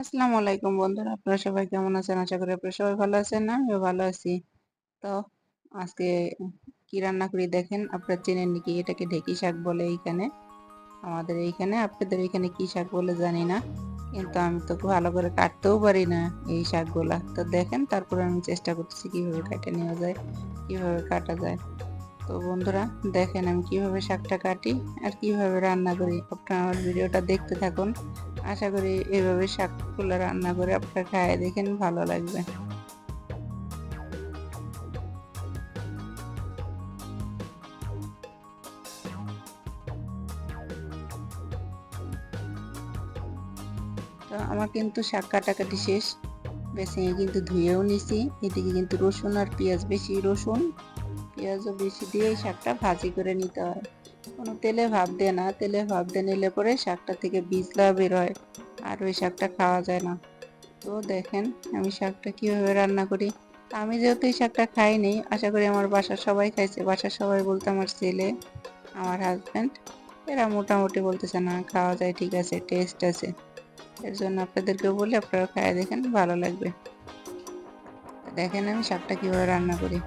আসসালামু আলাইকুম বন্ধুরা, আপনারা সবাই কেমন আছেন? আশা করি আপনারা সবাই ভালো আছেন। না, আমিও ভালো আছি। তো আজকে কি রান্না করি দেখেন। আপনারা চেনেন নাকি? এটাকে ঢেঁকি শাক বলে এইখানে, আমাদের এইখানে। আপনাদের এইখানে কি শাক বলে জানি না, কিন্তু আমি তো ভালো করে কাটতেও পারি না এই শাকগুলা। তো দেখেন, তারপরে আমি চেষ্টা করতেছি কিভাবে কাটে নেওয়া যায়, কিভাবে কাটা যায়। তো বন্ধুরা দেখেন আমি কিভাবে শাকটা কাটি আর কিভাবে রান্না করি। আপনারা আমার ভিডিওটা দেখতে থাকুন। আশা করি এভাবে শাকগুলো রান্না করে আপনারা খায় দেখেন, ভালো লাগবে। তো আমার কিন্তু শাক কাটাকাটি শেষ। বেছে কিন্তু ধুয়েও নিছি। এদিকে কিন্তু রসুন আর পেঁয়াজ, বেশি রসুন পেঁয়াজও বেশি দিয়ে এই শাকটা ভাজি করে নিতে হয়। কোনো তেলে ভাপ দেয় না, তেলে ভাপ দিয়ে নিলে পরে শাকটা থেকে বীজলা বের হয়, আর ওই শাকটা খাওয়া যায় না। তো দেখেন আমি শাকটা কিভাবে রান্না করি। আমি যেহেতু এই শাকটা খাইনি, আশা করি আমার বাসার সবাই খাইছে। বাসার সবাই বলতে আমার ছেলে, আমার হাজব্যান্ড, এরা মোটামুটি বলতেছে না খাওয়া যায়, ঠিক আছে, টেস্ট আছে। এর জন্য আপনাদেরকেও বলি, আপনারা খায় দেখেন, ভালো লাগবে। দেখেন আমি শাকটা কিভাবে রান্না করি।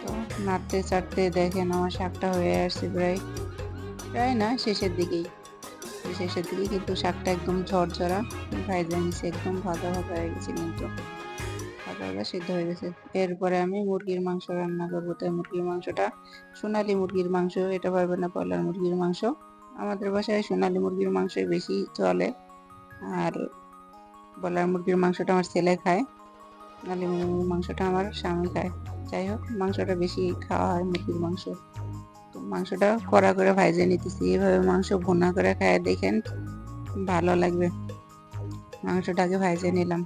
তো নাড়তে চাড়তে দেখেন আমার শাকটা হয়ে আসছে প্রায়, প্রায় না, শেষের দিকেই। শেষের দিকে কিন্তু শাকটা একদম ঝরঝরা ভাজা নিচে, একদম ভাজা ভাজা হয়ে গেছে, কিন্তু ভাজা ভাজা সিদ্ধ হয়ে গেছে। এরপরে আমি মুরগির মাংস রান্না করবো। তাই মুরগির মাংসটা সোনালী মুরগির মাংস, এটা পারবে না ব্রয়লার মুরগির মাংস। আমাদের বাসায় সোনালী মুরগির মাংসই বেশি চলে, আর ব্রয়লার মুরগির মাংসটা আমার ছেলে খায়, সোনালী মুরগির মাংসটা আমার স্বামী খায়। যাই হোক, মাংসটা বেশি খাওয়া হয় মুরগির মাংস। তো মাংসটা কড়া করে ভাজে নিতেছি। এভাবে মাংস ভুনা করে খায় দেখেন, ভালো লাগবে। মাংসটাকে ভাজে নিলাম।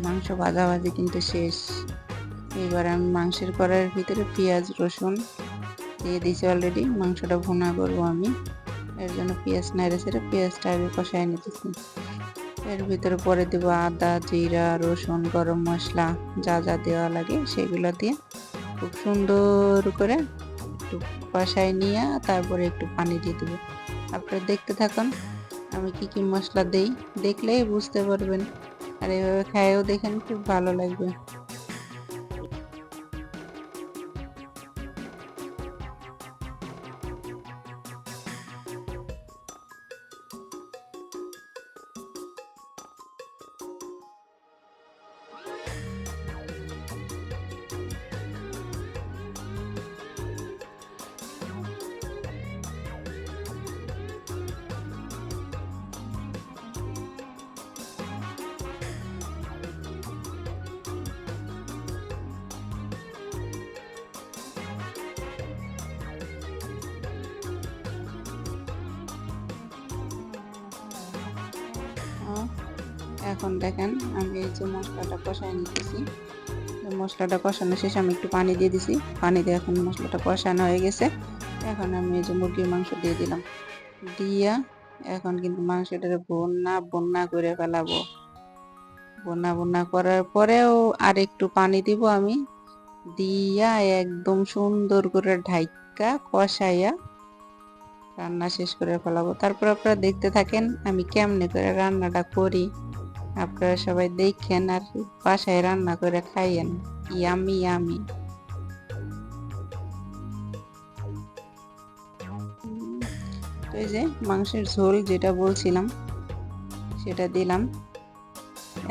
মাংস ভাজাভাজি কিন্তু শেষ। এবার আমি মাংসের কড়াইয়ের ভিতরে পেঁয়াজ রসুন দিয়ে দিয়েছি অলরেডি। মাংসটা ভুনা করব আমি, এর জন্য পেঁয়াজ নেড়ে ছেড়ে পেঁয়াজটা আগে কষায় নিতেছি। এর ভিতরে পরে দেবো আদা জিরা রসুন গরম মশলা, যা যা দেওয়া লাগে সেগুলো দিয়ে খুব সুন্দর করে একটু কষায় নিয়ে তারপরে একটু পানি দিয়ে দেবো। আপনারা দেখতে থাকুন আমি কি কি মশলা দেই, দেখলেই বুঝতে পারবেন। আর এভাবে খাইয়েও দেখেন, খুব ভালো লাগবে। এখন দেখেন আমি এই যে মশলাটা কষায় নিতেছি। মশলাটা কষানো শেষে আমি একটু পানি দিয়ে দিছি, পানি দিয়ে এখন মশলাটা কষানো হয়ে গেছে। এখন আমি এই যে মুরগির মাংস দিয়ে দিলাম, দিয়া এখন কিন্তু মাংসটারে বন্যা বন্যা করে ফেলাবো। বন্যা বন্যা করার পরেও আর একটু পানি দিব আমি, দিয়া একদম সুন্দর করে ঢাইকা কষাইয়া রান্না শেষ করে ফেলাবো। তারপর আপনারা দেখতে থাকেন আমি কেমনে করে রান্নাটা করি। আপনারা সবাই দেখেন আর বাসায় রান্না করে খাইয়েন। Yummy yummy. তো এই যে মাংসের ঝোল যেটা বলছিলাম সেটা দিলাম।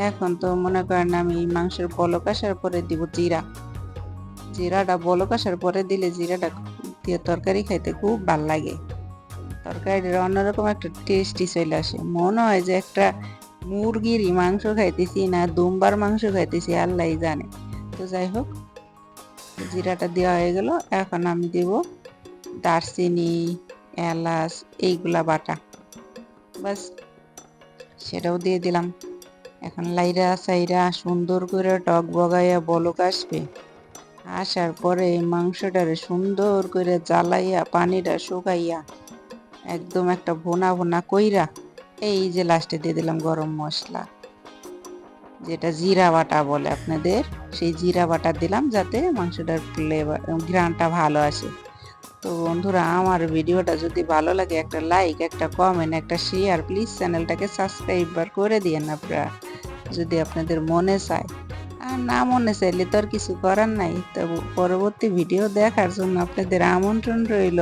এখন তো মনে করেন আমি মাংসের বলক আসার পরে দিব জিরা। জিরাটা বলক আসার পরে দিলে জিরাটা দিয়ে তরকারি খাইতে খুব ভাল লাগে। তরকারিটা অন্যরকম একটা টেস্টি চলে আসে, মনে হয় যে একটা মুরগিরই মাংস খাইতেছি না দুম্বার মাংস খাইতেছি, আল্লাহ জানে। তো যাই হোক, জিরাটা দেওয়া হয়ে গেল। এখন আমি দেব দারচিনি, এলাচ এইগুলা বাটা, বাস সেটাও দিয়ে দিলাম। এখন লাইরা সাইরা সুন্দর করে টক বগাইয়া বলক আসবে। আসার পরে মাংসটারে সুন্দর করে জ্বালাইয়া পানিটা শুকাইয়া একদম একটা ভোনা ভোনা কইরা এই যে লাস্টে দিয়ে দিলাম গরম মশলা, যেটা জিরা বাটা বলে আপনাদের, সেই জিরা বাটা দিলাম যাতে মাংসটার ফ্লেভার ঘ্রাণটা ভালো আসে। তো বন্ধুরা, আমার ভিডিওটা যদি ভালো লাগে একটা লাইক, একটা কমেন্ট, একটা শেয়ার, প্লিজ চ্যানেলটাকে সাবস্ক্রাইব করে দিয়েন আপনারা যদি আপনাদের মনে চায়। আর না মনে চাইলে তো আর কিছু করার নাই। তো পরবর্তী ভিডিও দেখার জন্য আপনাদের আমন্ত্রণ রইল।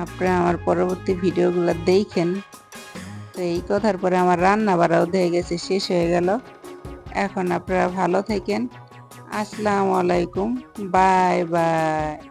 আপনারা আমার পরবর্তী ভিডিওগুলো দেখেন। তো এই কথার পরে আমার রান্না বাড়াও হয়ে গেছে, শেষ হয়ে গেল। এখন আপনারা ভালো থাকেন। আসসালামু আলাইকুম, বাই বাই।